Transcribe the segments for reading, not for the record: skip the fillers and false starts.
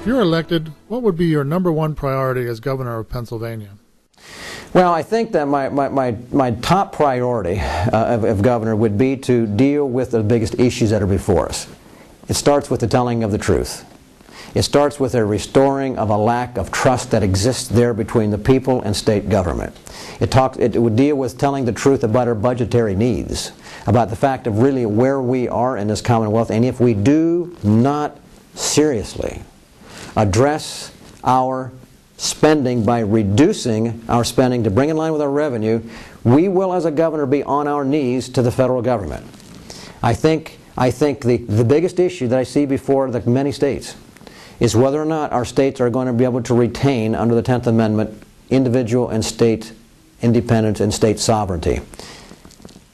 you're elected, what would be your number one priority as governor of Pennsylvania? Well, I think that my top priority of governor would be to deal with the biggest issues that are before us. It starts with the telling of the truth. It starts with a restoring of a lack of trust that exists there between the people and state government. It would deal with telling the truth about our budgetary needs, about the fact of really where we are in this Commonwealth, and if we do not seriously address our spending by reducing our spending to bring in line with our revenue, we will as a governor be on our knees to the federal government. I think the biggest issue that I see before the many states is whether or not our states are going to be able to retain under the 10th Amendment individual and state independence and state sovereignty.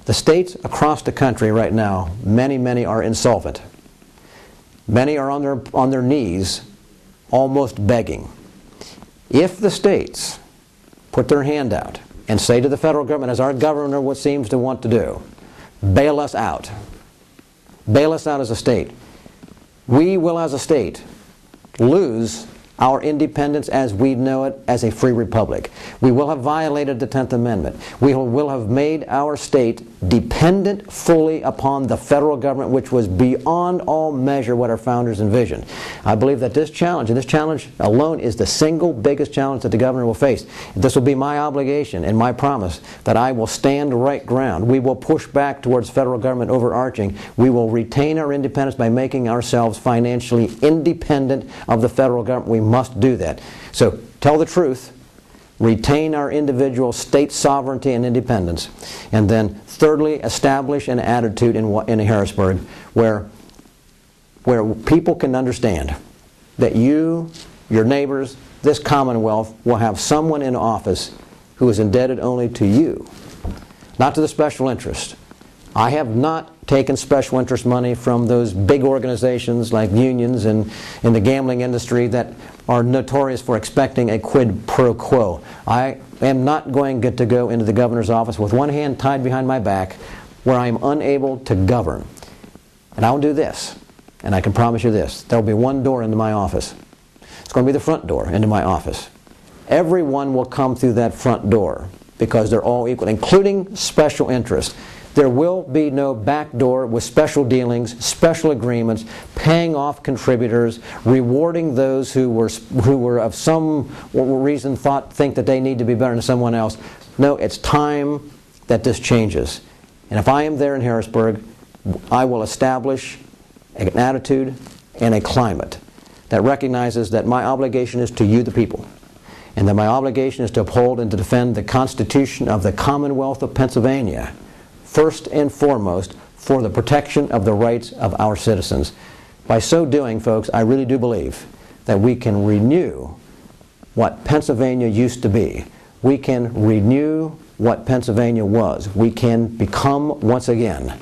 The states across the country right now, many are insolvent. Many are on their knees almost begging. If the states put their hand out and say to the federal government, as our governor what seems to want to do, bail us out. Bail us out as a state. We will as a state lose our independence as we know it as a free republic. We will have violated the 10th Amendment. We will have made our state dependent fully upon the federal government, which was beyond all measure what our founders envisioned. I believe that this challenge, and this challenge alone, is the single biggest challenge that the governor will face. This will be my obligation and my promise that I will stand right ground. We will push back towards federal government overarching. We will retain our independence by making ourselves financially independent of the federal government. We must do that. So tell the truth, retain our individual state sovereignty and independence, and then thirdly, establish an attitude in Harrisburg where people can understand that you, your neighbors, this Commonwealth will have someone in office who is indebted only to you, not to the special interest. I have not taken special interest money from those big organizations like unions and in the gambling industry that are notorious for expecting a quid pro quo. I am not going to go into the governor's office with one hand tied behind my back where I am unable to govern. And I'll do this, and I can promise you this. There will be one door into my office. It's going to be the front door into my office. Everyone will come through that front door because they're all equal, including special interests. There will be no back door with special dealings, special agreements, paying off contributors, rewarding those who were of some reason think that they need to be better than someone else. No, it's time that this changes. And if I am there in Harrisburg, I will establish an attitude and a climate that recognizes that my obligation is to you, the people, and that my obligation is to uphold and to defend the Constitution of the Commonwealth of Pennsylvania, first and foremost, for the protection of the rights of our citizens. By so doing, folks, I really do believe that we can renew what Pennsylvania used to be. We can renew what Pennsylvania was. We can become, once again,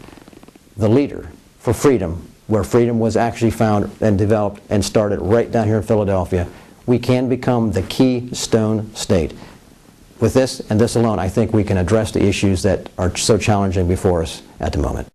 the leader for freedom, where freedom was actually found and developed and started right down here in Philadelphia. We can become the keystone state. With this and this alone, I think we can address the issues that are so challenging before us at the moment.